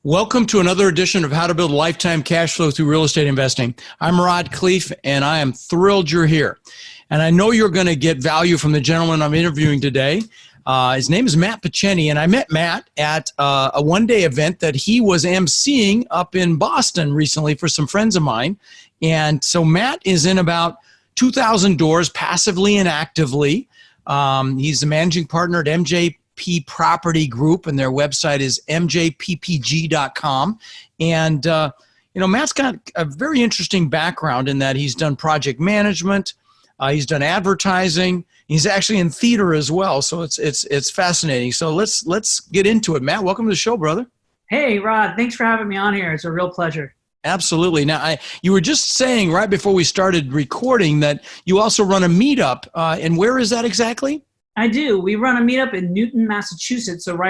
Welcome to another edition of How to Build Lifetime Cash Flow Through Real Estate Investing. I'm Khleif, and I am thrilled you're here. And I know you're going to get value from the gentleman I'm interviewing today. His name is Matt Picheny, and I met Matt at a one-day event that he was emceeing up in Boston recently for some friends of mine. And so Matt is in about 2,000 doors passively and actively. He's the managing partner at MJP Property Group, and their website is mjppg.com. And, Matt's got a very interesting background in that he's done project management, he's done advertising, he's actually in theater as well. So it's fascinating. So let's get into it. Matt, welcome to the show, brother. Hey, Rod, thanks for having me on here. It's a real pleasure. Absolutely. Now, you were just saying right before we started recording that you also run a meetup, and where is that exactly? I do. We run a meetup in Newton, Massachusetts, so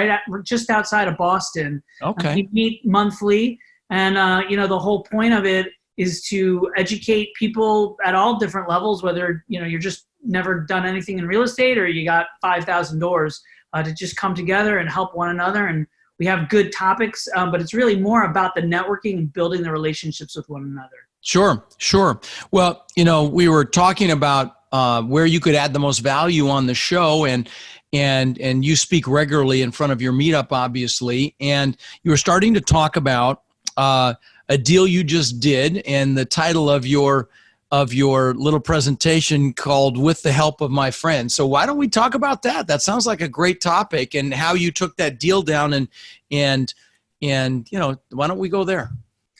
just outside of Boston. Okay. We meet monthly, and the whole point of it is to educate people at all different levels, whether you're just never done anything in real estate or you got 5,000 doors, to just come together and help one another. And we have good topics, but it's really more about the networking and building the relationships with one another. Sure. Well, we were talking about where you could add the most value on the show, and you speak regularly in front of your meetup, obviously, and you were starting to talk about a deal you just did, and the title of your little presentation called "With the Help of My Friend." So why don't we talk about that? That sounds like a great topic, and how you took that deal down, and why don't we go there?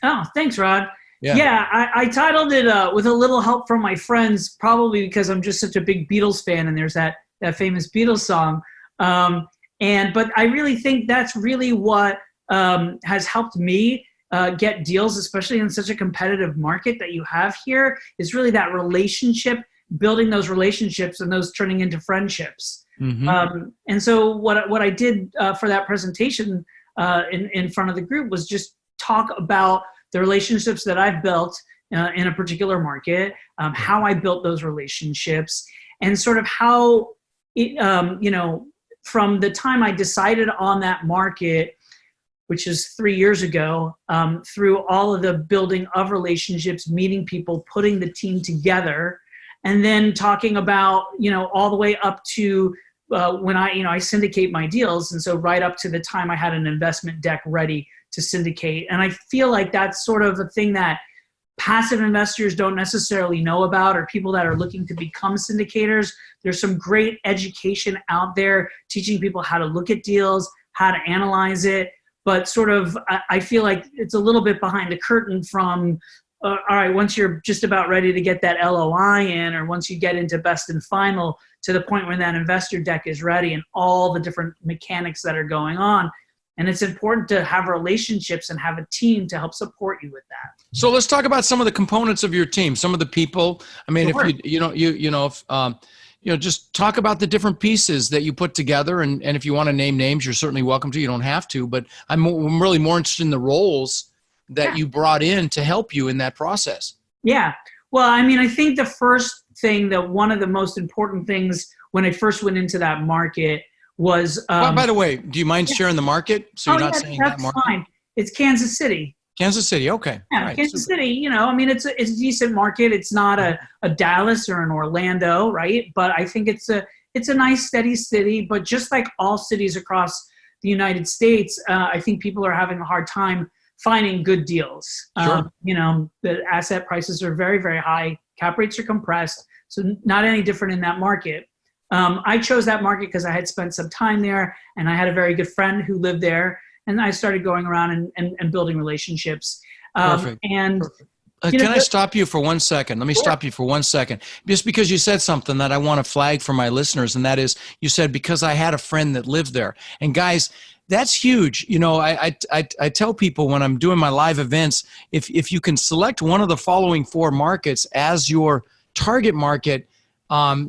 Oh, thanks, Rod. Yeah, I titled it "With a Little Help from My Friends," probably because I'm just such a big Beatles fan, and there's that famous Beatles song. But I really think that's really what has helped me get deals, especially in such a competitive market that you have here, is really that relationship, building those relationships and those turning into friendships. Mm-hmm. And so what I did for that presentation in front of the group was just talk about the relationships that I've built in a particular market, how I built those relationships, and sort of how, from the time I decided on that market, which is 3 years ago, through all of the building of relationships, meeting people, putting the team together, and then talking about, all the way up to when I syndicate my deals. And so right up to the time I had an investment deck ready to syndicate. And I feel like that's sort of a thing that passive investors don't necessarily know about, or people that are looking to become syndicators. There's some great education out there teaching people how to look at deals, how to analyze it. But sort of, I feel like it's a little bit behind the curtain from, all right, once you're just about ready to get that LOI in, or once you get into best and final, to the point where that investor deck is ready and all the different mechanics that are going on. And it's important to have relationships and have a team to help support you with that. So let's talk about some of the components of your team, some of the people. I mean, sure. If just talk about the different pieces that you put together. And if you want to name names, you're certainly welcome to. You don't have to, but I'm really more interested in the roles that you brought in to help you in that process. Yeah. Well, I mean, I think the first thing, that one of the most important things when I first went into that market was... by the way, do you mind sharing the market? So you're not saying that market? Fine. It's Kansas City. Kansas City, okay. Yeah, right, Kansas City, it's a decent market. It's not a Dallas or an Orlando, right? But I think it's a nice, steady city. But just like all cities across the United States, I think people are having a hard time finding good deals. Sure. The asset prices are very, very high. Cap rates are compressed. So not any different in that market. I chose that market because I had spent some time there, and I had a very good friend who lived there, and I started going around and building relationships. Perfect. Perfect. Can I stop you for 1 second? Let me stop you for 1 second. Just because you said something that I want to flag for my listeners, and that is, you said, because I had a friend that lived there. And guys, that's huge. I tell people when I'm doing my live events, if you can select one of the following 4 markets as your target market,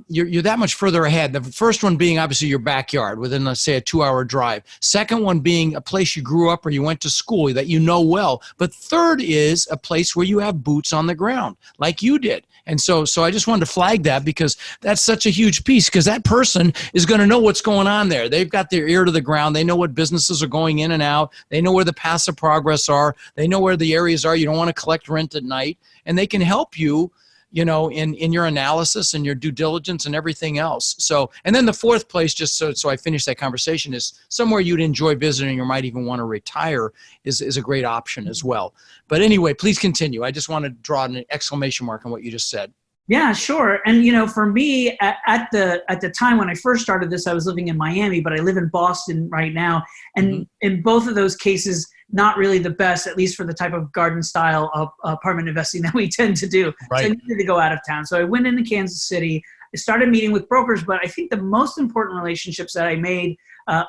you're that much further ahead. The first one being obviously your backyard within, let's say, a 2-hour drive. Second one being a place you grew up or you went to school that you know well. But third is a place where you have boots on the ground like you did. And so I just wanted to flag that because that's such a huge piece, because that person is going to know what's going on there. They've got their ear to the ground. They know what businesses are going in and out. They know where the paths of progress are. They know where the areas are. You don't want to collect rent at night, and they can help you, in your analysis and your due diligence and everything else. So, and then the fourth place, just so I finish that conversation, is somewhere you'd enjoy visiting or might even want to retire is a great option as well. But anyway, please continue. I just want to draw an exclamation mark on what you just said. Yeah, sure. And, for me at the time when I first started this, I was living in Miami, but I live in Boston right now. And in both of those cases, not really the best, at least for the type of garden style of apartment investing that we tend to do. Right. So I needed to go out of town. So I went into Kansas City. I started meeting with brokers, but I think the most important relationships that I made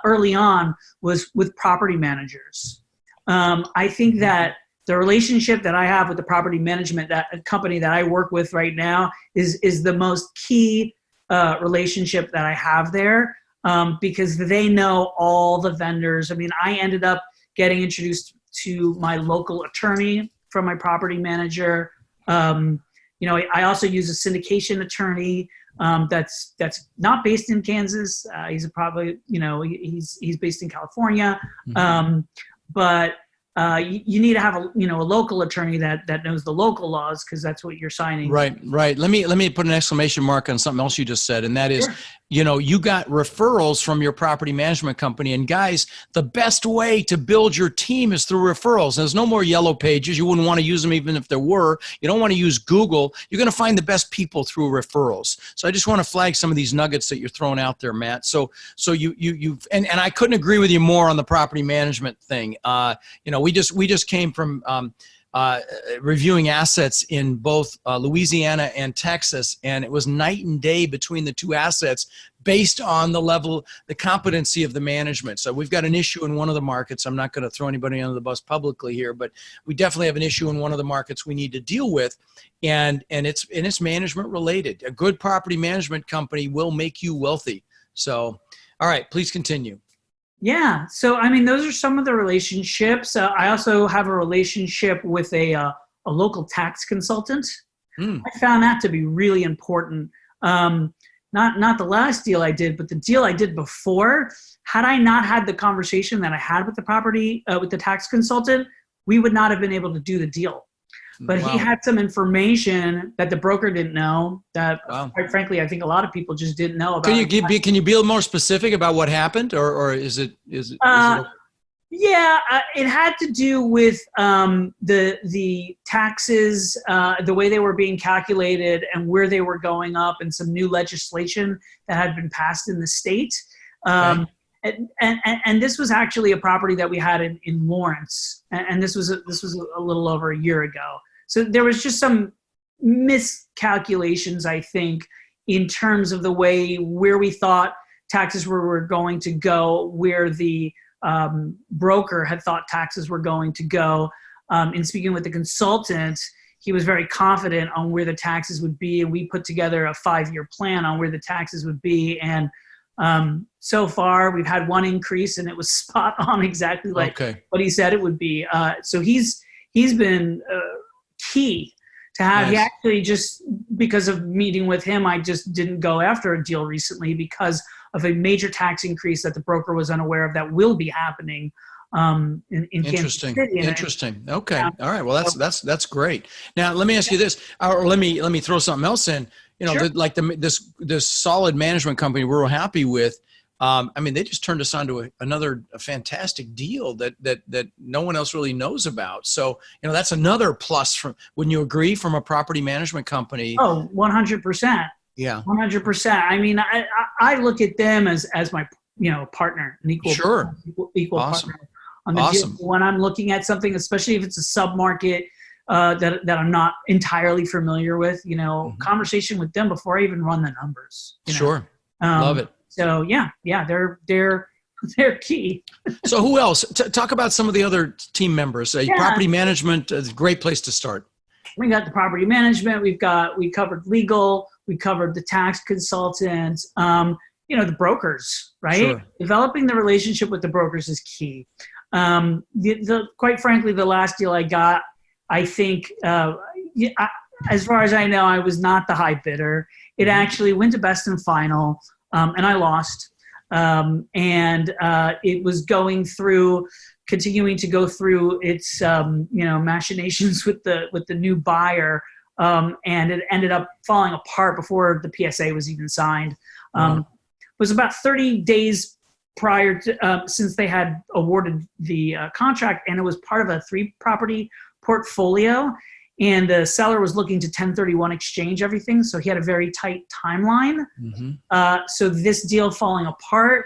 early on was with property managers. I think that the relationship that I have with the property management company that I work with right now is the most key relationship that I have there, because they know all the vendors. I mean, I ended up getting introduced to my local attorney from my property manager. I also use a syndication attorney that's not based in Kansas. He's probably, he's based in California. But you need to have a local attorney that knows the local laws, because that's what you're signing. Right. Let me put an exclamation mark on something else you just said, and that is, Sure. You got referrals from your property management company. And guys, the best way to build your team is through referrals. There's no more yellow pages. You wouldn't want to use them even if there were. You don't want to use Google. You're going to find the best people through referrals. So I just want to flag some of these nuggets that you're throwing out there, Matt. So you've and I couldn't agree with you more on the property management thing. We just came from reviewing assets in both Louisiana and Texas, and it was night and day between the two assets based on the competency of the management. So we've got an issue in one of the markets. I'm not going to throw anybody under the bus publicly here, but we definitely have an issue in one of the markets we need to deal with, and it's management related. A good property management company will make you wealthy. So, all right, please continue. Yeah. So, I mean, those are some of the relationships. I also have a relationship with a local tax consultant. I found that to be really important. Not the last deal I did, but the deal I did before. Had I not had the conversation that I had with the tax consultant, we would not have been able to do the deal. But He had some information that the broker didn't know that, quite frankly, I think a lot of people just didn't know about. Can you be a little more specific about what happened, or is it? Yeah, it had to do with the taxes, the way they were being calculated, and where they were going up, and some new legislation that had been passed in the state. And this was actually a property that we had in Lawrence, and this was a little over a year ago. So there was just some miscalculations, I think, in terms of the way where we thought taxes were going to go, where the broker had thought taxes were going to go. In speaking with the consultant, he was very confident on where the taxes would be, and we put together a 5-year plan on where the taxes would be. And so far, we've had one increase, and it was spot on exactly like what he said it would be. So he's been key to have. Nice. He actually, just because of meeting with him, I just didn't go after a deal recently because of a major tax increase that the broker was unaware of that will be happening in Kansas City. Interesting. Okay. All right. Well, that's great. Now, let me ask you this, or let me throw something else in. Sure. This solid management company we're happy with. They just turned us on to another fantastic deal that no one else really knows about. So, that's another plus wouldn't you agree, from a property management company? Oh, 100%. Yeah. 100%. I mean, I look at them as my, partner, an equal Awesome. partner on the deal. When I'm looking at something, especially if it's a sub-market that I'm not entirely familiar with, conversation with them before I even run the numbers. Sure. Love it. So yeah, they're key. So who else? Talk about some of the other team members. Property management is a great place to start. we got the property management, we covered legal, we covered the tax consultants, the brokers, right? Sure. Developing the relationship with the brokers is key. Quite frankly, the last deal I got, I think, as far as I know, I was not the high bidder. It actually went to best and final, and I lost. It was continuing to go through its, machinations with the new buyer, and it ended up falling apart before the PSA was even signed. It was about 30 days prior to since they had awarded the contract, and it was part of a 3-property portfolio, and the seller was looking to 1031 exchange everything, so he had a very tight timeline. So this deal falling apart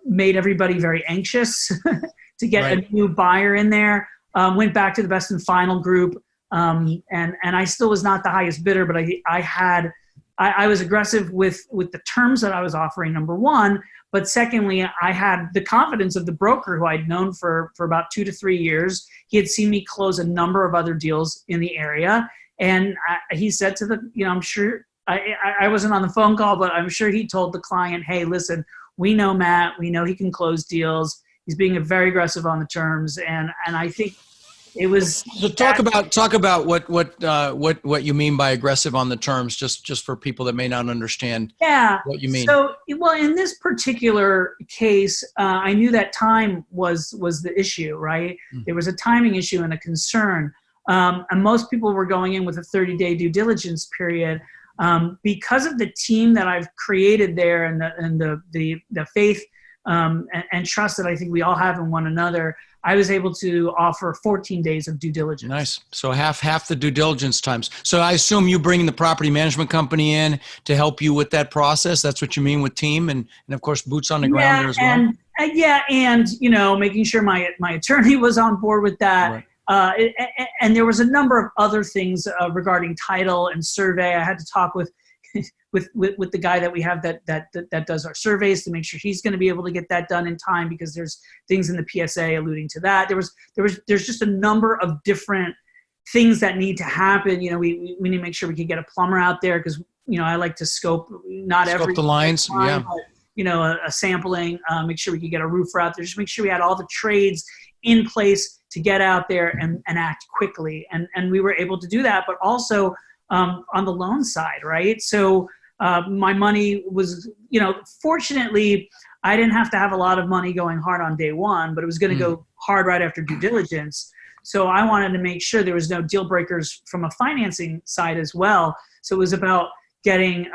made everybody very anxious to get a new buyer in there. Went back to the best and final group, and I still was not the highest bidder, but I was aggressive with the terms that I was offering, number one. But secondly, I had the confidence of the broker who I'd known for about 2 to 3 years. He had seen me close a number of other deals in the area. And he said to I'm sure, I wasn't on the phone call, but I'm sure he told the client, hey, listen, we know Matt, we know he can close deals. He's being very aggressive on the terms. And I think it was. So talk about what you mean by aggressive on the terms, just for people that may not understand what you mean. So, well, in this particular case, I knew that time was the issue, right? There was a timing issue and a concern. And most people were going in with a 30-day due diligence period. Because of the team that I've created there and the faith and trust that I think we all have in one another, I was able to offer 14 days of due diligence. Nice. So half the due diligence times. So I assume you bring the property management company in to help you with that process. That's what you mean with team, and of course boots on the ground there as well. And making sure my attorney was on board with that. Right. And there was a number of other things regarding title and survey. I had to talk with the guy that we have that does our surveys to make sure he's going to be able to get that done in time, because there's things in the PSA alluding to that. There's just a number of different things that need to happen. We need to make sure we can get a plumber out there, because I like to scope every the lines, line, but, a sampling. Make sure we can get a roofer out there. Just make sure we had all the trades in place to get out there and act quickly. And we were able to do that, but also on the loan side, right? So my money was, fortunately, I didn't have to have a lot of money going hard on day one, but it was going to go hard right after due diligence. So I wanted to make sure there was no deal breakers from a financing side as well. So it was about getting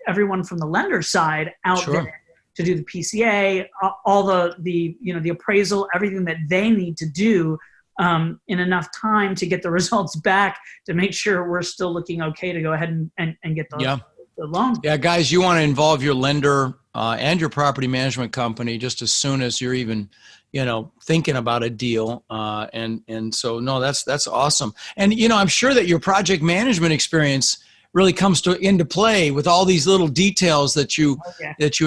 everyone from the lender side out there to do the PCA, all the appraisal, everything that they need to do in enough time to get the results back to make sure we're still looking okay to go ahead and get the loan. Yeah, guys, you want to involve your lender and your property management company just as soon as you're even, thinking about a deal. And so, no, that's awesome. And, I'm sure that your project management experience really comes into play with all these little details that you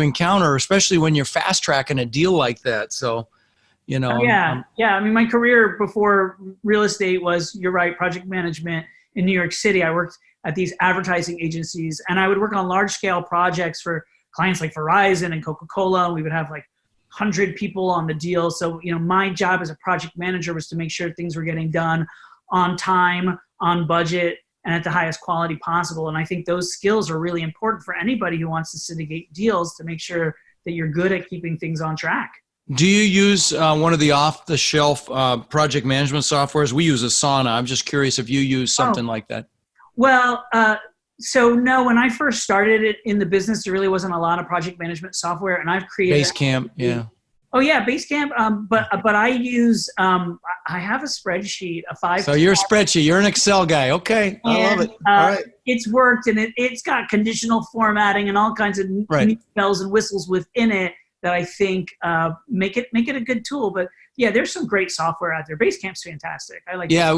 encounter, especially when you're fast tracking a deal like that. So, I mean, my career before real estate was, you're right, project management in New York City. I worked at these advertising agencies, and I would work on large scale projects for clients like Verizon and Coca-Cola. And we would have like 100 people on the deal. So, my job as a project manager was to make sure things were getting done on time, on budget, and at the highest quality possible. And I think those skills are really important for anybody who wants to syndicate deals, to make sure that you're good at keeping things on track. Do you use one of the off-the-shelf project management softwares? We use Asana. I'm just curious if you use something like that. Well, so no, when I first started it in the business, there really wasn't a lot of project management software, and I've created Basecamp, yeah. Oh yeah, Basecamp. But I use I have a spreadsheet, a 5. So you're a spreadsheet. You're an Excel guy. Okay, I love it. All right. It's worked, and it's got conditional formatting and all kinds of neat bells and whistles within it that I think make it a good tool. But yeah, there's some great software out there. Basecamp's fantastic. I like. Yeah,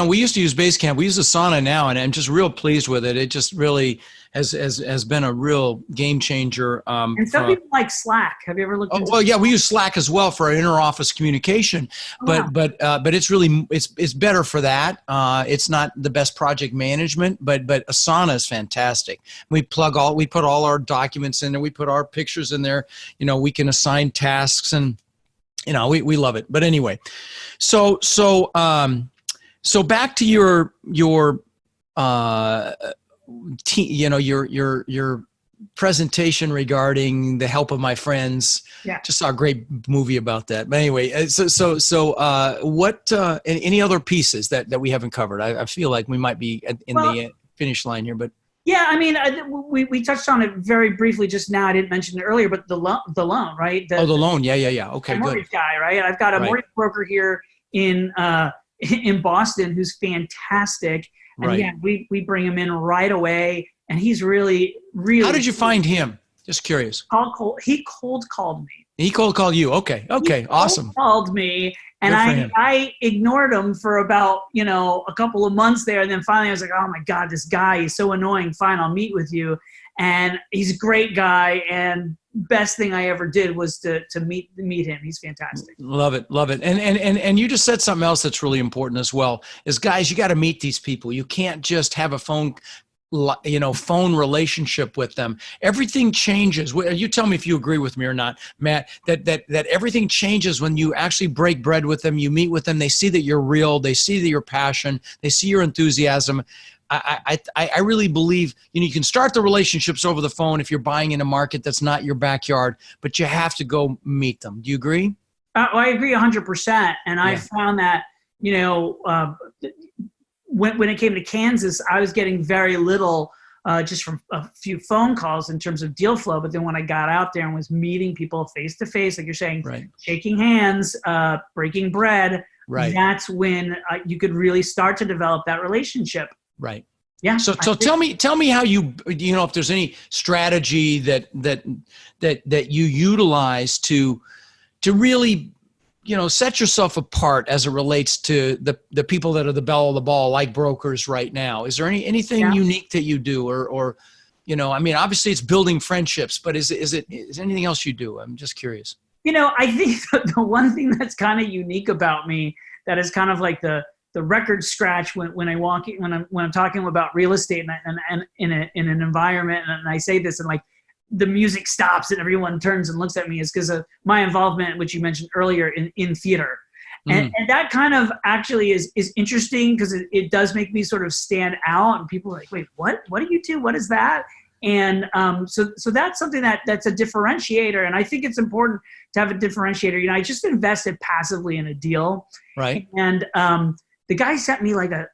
we used to use Basecamp. We use Asana now, and I'm just real pleased with it. It just really has been a real game changer. And some people like Slack. Have you ever looked into? Well, yeah, we use Slack as well for our inter-office communication, but it's really it's better for that. It's not the best project management, but Asana is fantastic. We put all our documents in there. We put our pictures in there. We can assign tasks and. We love it. But anyway, so back to your presentation regarding The Help of My Friends. Yeah. Just saw a great movie about that. But anyway, what any other pieces that we haven't covered? I feel like we might be in the finish line here, but. Yeah, I mean, we touched on it very briefly just now. I didn't mention it earlier, but the loan, right? The loan, yeah. Okay, good. Mortgage guy, right? I've got a mortgage broker here in Boston who's fantastic, and right. yeah, we bring him in right away, and he's really. How did you find him? Just curious. He cold called me. He cold called you. Okay, awesome. Called me. And I ignored him for about, a couple of months there. And then finally I was like, oh my God, this guy is so annoying. Fine, I'll meet with you. And he's a great guy. And best thing I ever did was to meet him. He's fantastic. Love it. And you just said something else that's really important as well is guys, you got to meet these people. You can't just have a phone relationship with them. Everything changes. You tell me if you agree with me or not, Matt, that everything changes when you actually break bread with them, you meet with them, they see that you're real, they see that your passion, they see your enthusiasm. I really believe you can start the relationships over the phone if you're buying in a market that's not your backyard, but you have to go meet them. Do you agree? I agree 100%. And I found that, when it came to Kansas, I was getting very little just from a few phone calls in terms of deal flow. But then when I got out there and was meeting people face to face, like you're saying, right. shaking hands, breaking bread, right. That's when you could really start to develop that relationship. Right. Yeah. So tell me how if there's any strategy that you utilize to really set yourself apart as it relates to the people that are the belle of the ball, like brokers right now. Is there anything unique that you do or obviously it's building friendships, but is anything else you do? I'm just curious. I think the one thing that's kind of unique about me that is kind of like the record scratch when I'm talking about real estate and in an environment, and I say this and like, the music stops and everyone turns and looks at me is because of my involvement, which you mentioned earlier in theater. And that kind of actually is interesting because it does make me sort of stand out and people are like, wait, what do you do? What is that? And so that's something that's a differentiator. And I think it's important to have a differentiator. I just invested passively in a deal. Right. And the guy sent me like a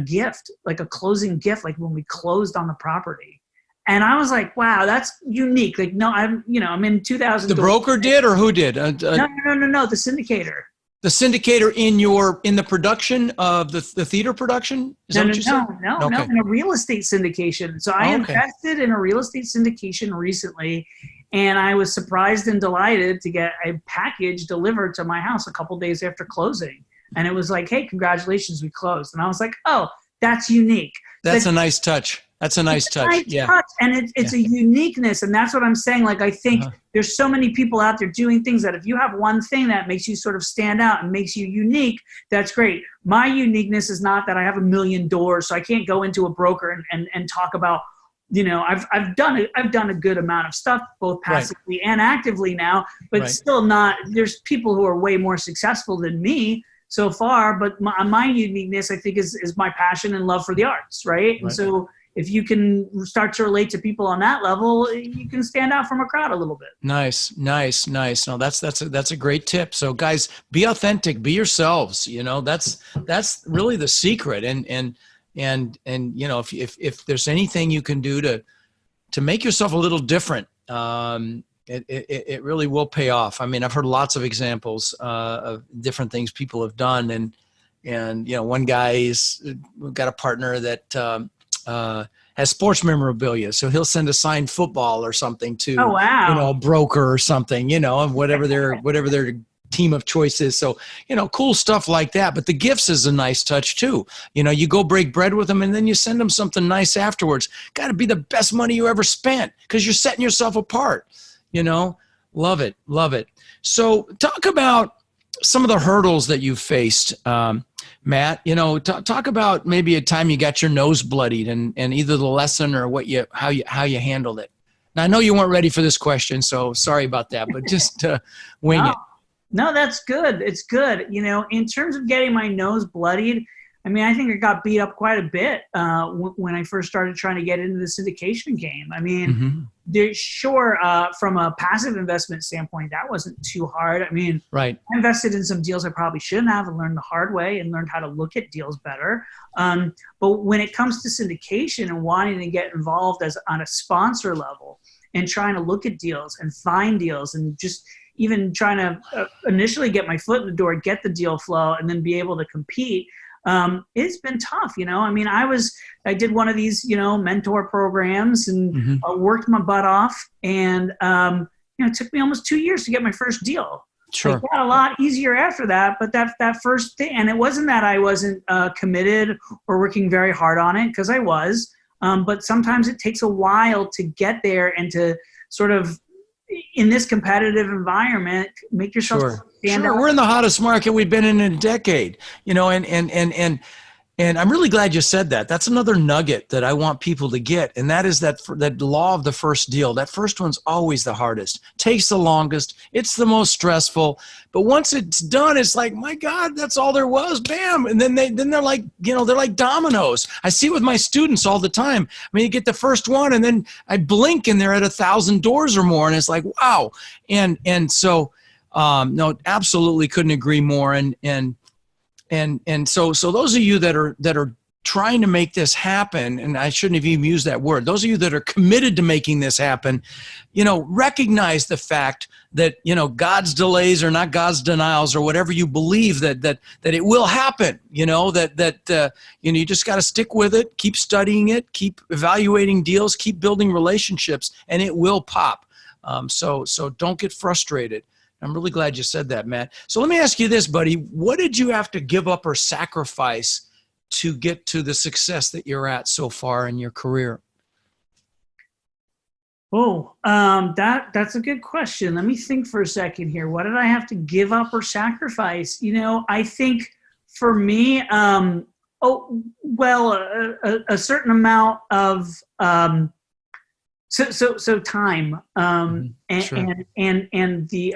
gift, like a closing gift, like when we closed on the property. And I was like, wow, that's unique. Like, no, I'm in 2000. The broker did or who did? No, the syndicator. The syndicator in the production of the theater production? No, in a real estate syndication. So I invested in a real estate syndication recently, and I was surprised and delighted to get a package delivered to my house a couple days after closing. And it was like, hey, congratulations, we closed. And I was like, oh, that's unique. That's a nice touch. That's a nice touch. Touch. And it's a uniqueness. And that's what I'm saying. Like, I think there's so many people out there doing things that if you have one thing that makes you sort of stand out and makes you unique, that's great. My uniqueness is not that I have a million doors, so I can't go into a broker and talk about, I've done a good amount of stuff, both passively and actively now, but still not, there's people who are way more successful than me so far. But my uniqueness, I think, is my passion and love for the arts. Right. And so if you can start to relate to people on that level, you can stand out from a crowd a little bit. Nice. No, that's a great tip. So guys, be authentic, be yourselves. That's really the secret. And if there's anything you can do to make yourself a little different, it really will pay off. I mean, I've heard lots of examples of different things people have done, and one guy's got a partner that has sports memorabilia, so he'll send a signed football or something to a broker or something, and whatever they're team of choices. So, cool stuff like that. But the gifts is a nice touch too. You go break bread with them and then you send them something nice afterwards. Got to be the best money you ever spent because you're setting yourself apart. Love it. Love it. So talk about some of the hurdles that you've faced, Matt. Talk about maybe a time you got your nose bloodied and either the lesson or how you handled it. Now, I know you weren't ready for this question, so sorry about that, but just wing it. No, that's good. It's good. In terms of getting my nose bloodied, I think I got beat up quite a bit when I first started trying to get into the syndication game. From a passive investment standpoint, that wasn't too hard. Right. I invested in some deals I probably shouldn't have and learned the hard way and learned how to look at deals better. But when it comes to syndication and wanting to get involved on a sponsor level and trying to look at deals and find deals and just even trying to initially get my foot in the door, get the deal flow, and then be able to compete, it's been tough. I did one of these, mentor programs and worked my butt off. And, it took me almost 2 years to get my first deal. Sure. It got a lot easier after that, but that first thing, and it wasn't that I wasn't committed or working very hard on it, because I was, but sometimes it takes a while to get there and to sort of, in this competitive environment, make yourself stand out. We're in the hottest market we've been in a decade, and I'm really glad you said that. That's another nugget that I want people to get. And that is that law of the first deal. That first one's always the hardest, takes the longest. It's the most stressful. But once it's done, it's like, my God, that's all there was. Bam. And then they're like, they're like dominoes. I see it with my students all the time. You get the first one and then I blink and they're at 1,000 doors or more. And it's like, wow. And so, no, absolutely couldn't agree more. And so those of you that are trying to make this happen, and I shouldn't have even used that word, those of you that are committed to making this happen, recognize the fact that, God's delays are not God's denials, or whatever you believe that it will happen, you just got to stick with it, keep studying it, keep evaluating deals, keep building relationships, and it will pop. So don't get frustrated. I'm really glad you said that, Matt. So let me ask you this, buddy. What did you have to give up or sacrifice to get to the success that you're at so far in your career? That's a good question. Let me think for a second here. What did I have to give up or sacrifice? I think for me, a certain amount of So time, Sure. and the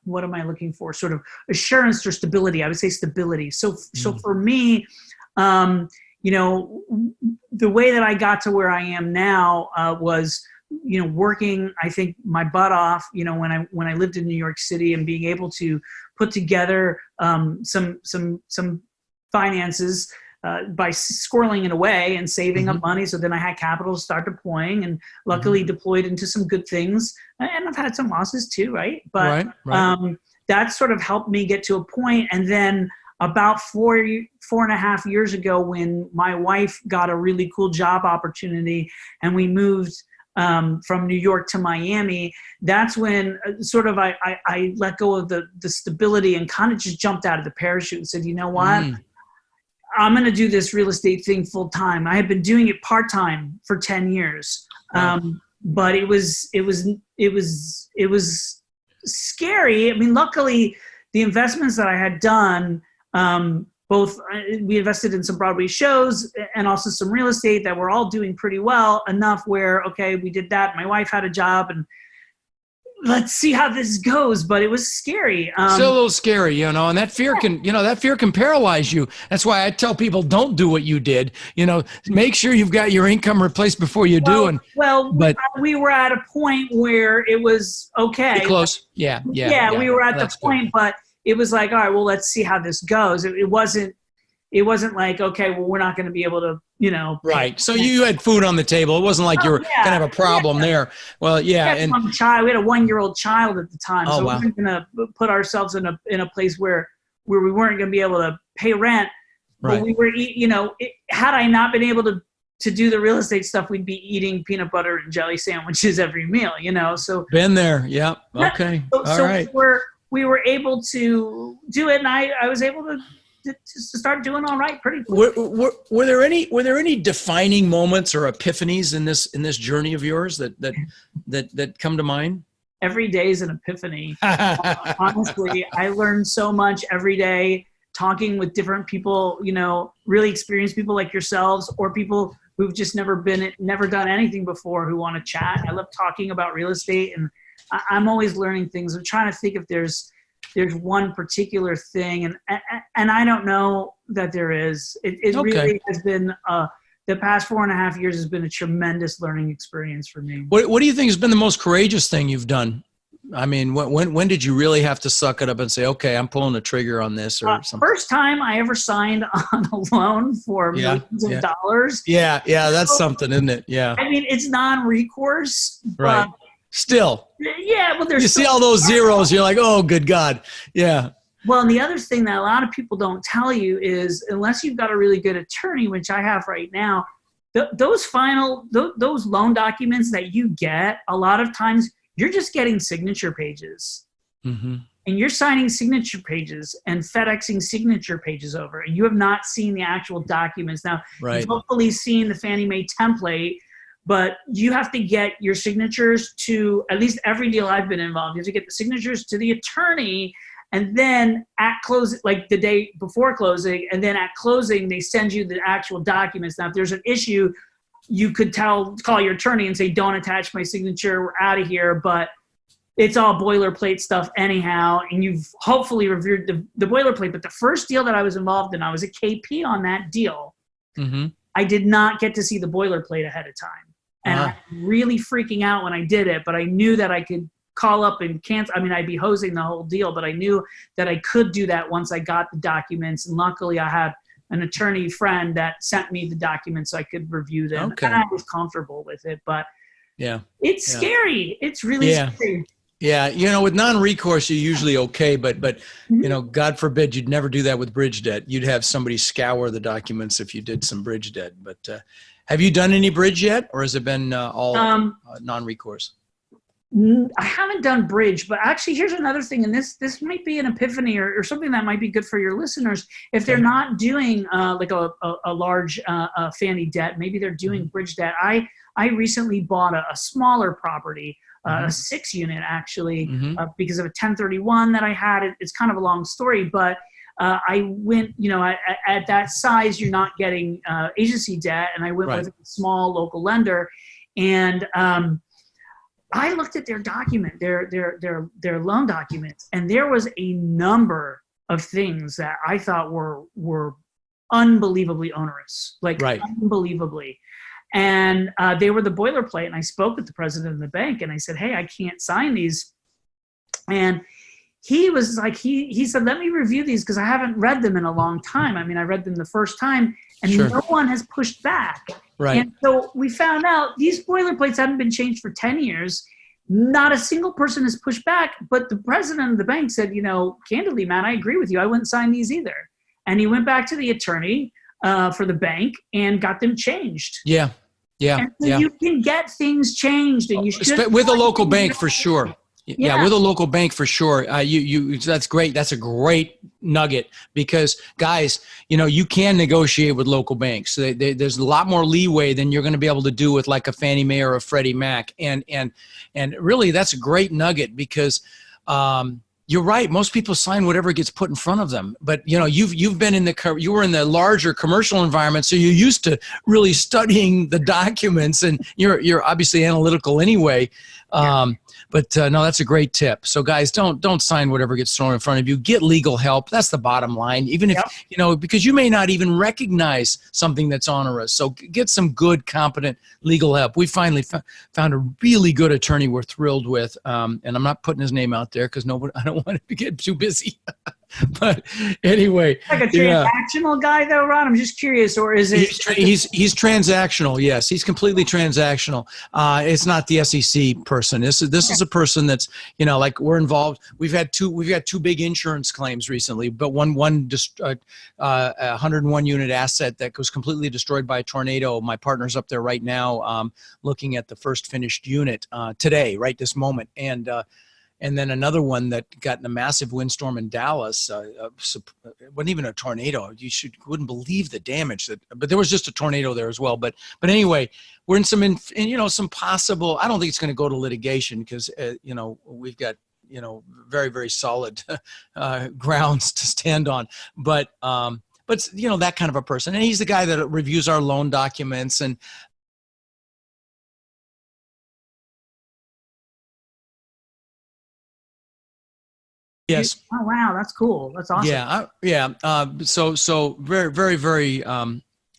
what am I looking for? Sort of assurance or stability. I would say stability. So for me, the way that I got to where I am now was, working, I think, my butt off. When I lived in New York City and being able to put together some finances. By squirreling it away and saving up money. So then I had capital to start deploying, and luckily deployed into some good things. And I've had some losses too, right? But right. That sort of helped me get to a point. And then about 4.5 years ago, when my wife got a really cool job opportunity and we moved from New York to Miami, that's when sort of I let go of the stability and kind of just jumped out of the parachute and said, you know what? I'm going to do this real estate thing full time. I had been doing it part time for 10 years. But it was scary. Luckily the investments that I had done, both we invested in some Broadway shows and also some real estate that were all doing pretty well enough where, okay, we did that. My wife had a job and let's see how this goes. But it was scary. Still a little scary, and that fear can paralyze you. That's why I tell people, don't do what you did. Make sure you've got your income replaced before you do. But we were at a point where it was okay. Close. Yeah. We were at the point, but it was like, all right, well, let's see how this goes. It wasn't like, okay, well, we're not going to be able to, Right. So you had food on the table. It wasn't like you were going to have a problem there. Well, yeah. We had a 1-year-old child at the time. Oh, so wow. we weren't going to put ourselves in a place where we weren't going to be able to pay rent. Right. But we were, had I not been able to do the real estate stuff, we'd be eating peanut butter and jelly sandwiches every meal, So been there. Yeah. Okay. All right. we were able to do it, and I was able to start doing all right pretty quickly. Were there any defining moments or epiphanies in this journey of yours that come to mind? Every day is an epiphany. Honestly, I learn so much every day talking with different people, really experienced people like yourselves, or people who've just never done anything before, who want to chat. I love talking about real estate, and I'm always learning things. I'm trying to think if there's one particular thing, and I don't know that there is. It Okay. really has been the past 4.5 years has been a tremendous learning experience for me. What do you think has been the most courageous thing you've done? I mean, when did you really have to suck it up and say, okay, I'm pulling the trigger on this or something? First time I ever signed on a loan for millions of dollars. Yeah, that's something, isn't it? Yeah. I mean, it's non-recourse. Right. Still. Yeah, well, you see all those zeros, you're like, oh, good God. Yeah. Well, and the other thing that a lot of people don't tell you is, unless you've got a really good attorney, which I have right now, those loan documents that you get, a lot of times you're just getting signature pages. Mm-hmm. And you're signing signature pages and FedExing signature pages over, and you have not seen the actual documents. Now, right. You've hopefully seen the Fannie Mae template, but you have to get your signatures to, at least every deal I've been involved, you have to get the signatures to the attorney, and then at closing, like the day before closing, and then at closing, they send you the actual documents. Now, if there's an issue, you could call your attorney and say, don't attach my signature, we're out of here, but it's all boilerplate stuff anyhow, and you've hopefully reviewed the boilerplate. But the first deal that I was involved in, I was a KP on that deal. Mm-hmm. I did not get to see the boilerplate ahead of time. And I'm really freaking out when I did it, but I knew that I could call up and cancel. I mean, I'd be hosing the whole deal, but I knew that I could do that once I got the documents. And luckily I had an attorney friend that sent me the documents so I could review them. Okay. And I was comfortable with it, but it's scary. It's really scary. Yeah. With non-recourse, you're usually okay, but mm-hmm. God forbid you'd never do that with bridge debt. You'd have somebody scour the documents if you did some bridge debt. But have you done any bridge yet, or has it been all non-recourse? I haven't done bridge, but actually here's another thing, and this might be an epiphany or something that might be good for your listeners. If they're not doing like a large Fannie debt, maybe they're doing mm-hmm. bridge debt. I recently bought a smaller property, mm-hmm. a 6-unit actually, mm-hmm. Because of a 1031 that I had. It's kind of a long story, but I went, at that size, you're not getting agency debt, and I went with a small local lender, and I looked at their document, their loan documents, and there was a number of things that I thought were unbelievably onerous, unbelievably. And they were the boilerplate. And I spoke with the president of the bank, and I said, hey, I can't sign these. And he was like, he said, let me review these because I haven't read them in a long time. I mean, I read them the first time, and no one has pushed back. Right. And so we found out these boilerplates haven't been changed for 10 years. Not a single person has pushed back, but the president of the bank said, candidly, Matt, I agree with you. I wouldn't sign these either. And he went back to the attorney for the bank and got them changed. Yeah. And so you can get things changed, and you should. With a local bank for sure. Yeah, with a local bank for sure. That's great. That's a great nugget because, guys, you can negotiate with local banks. There's a lot more leeway than you're going to be able to do with like a Fannie Mae or a Freddie Mac. And really, that's a great nugget because you're right. Most people sign whatever gets put in front of them. But you've been you were in the larger commercial environment, so you're used to really studying the documents, and you're obviously analytical anyway. But no, that's a great tip. So guys, don't sign whatever gets thrown in front of you. Get legal help. That's the bottom line. Even if, because you may not even recognize something that's onerous. So get some good, competent legal help. We finally found a really good attorney we're thrilled with. And I'm not putting his name out there because I don't want to get too busy. But anyway, like a transactional guy though, Ron. I'm just curious, or is it? He's transactional. Yes, he's completely transactional. It's not the SEC person. This is a person that's like we're involved. We've had two big insurance claims recently, but one just 101 unit asset that was completely destroyed by a tornado. My partner's up there right now, looking at the first finished unit today, right this moment, and And then another one that got in a massive windstorm in Dallas. It wasn't even a tornado. Wouldn't believe the damage but there was just a tornado there as well. But anyway, we're in some possible, I don't think it's going to go to litigation because, we've got, very, very solid grounds to stand on. But that kind of a person. And he's the guy that reviews our loan documents and, yes. Oh, wow. That's cool. That's awesome. Yeah. So very, very, very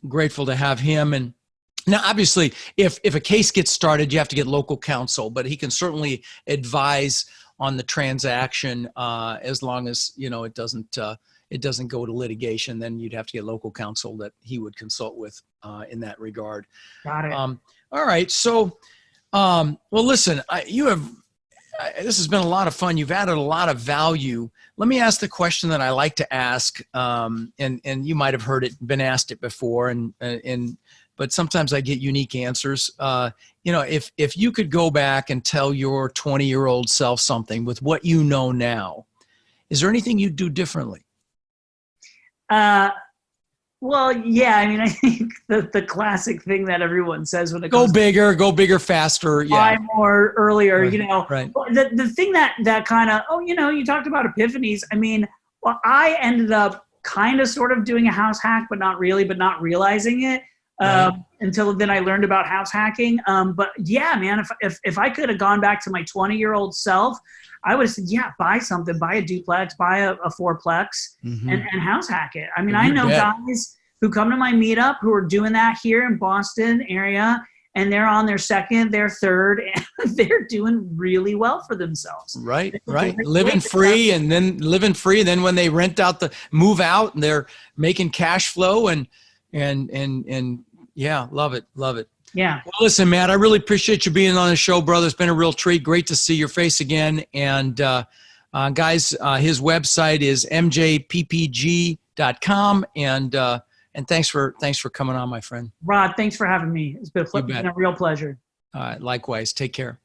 grateful to have him. And now, obviously, if a case gets started, you have to get local counsel, but he can certainly advise on the transaction as long as, it doesn't go to litigation. Then you'd have to get local counsel that he would consult with in that regard. Got it. All right. So, well, listen, this has been a lot of fun. You've added a lot of value. Let me ask the question that I like to ask, and you might have been asked it before, but sometimes I get unique answers. If you could go back and tell your 20-year-old self something with what you know now, is there anything you'd do differently? Well, yeah. I mean, I think the classic thing that everyone says when it go comes bigger, faster. Buy more earlier, Right. The thing that kind of, you talked about epiphanies. I mean, well, I ended up kind of sort of doing a house hack, but not really, but not realizing it until then I learned about house hacking. But yeah, man, if I could have gone back to my 20-year-old self, I would have said, yeah, buy something, buy a duplex, buy a fourplex and house hack it. I mean, I know guys who come to my meetup who are doing that here in Boston area, and they're on their second, their third, and they're doing really well for themselves. Right. Living free, and then when they move out, and they're making cash flow and yeah, love it. Yeah. Well, listen, Matt, I really appreciate you being on the show, brother. It's been a real treat. Great to see your face again. And guys, his website is mjppg.com. And thanks for coming on, my friend. Rod, thanks for having me. It's been a real pleasure. All right. Likewise. Take care.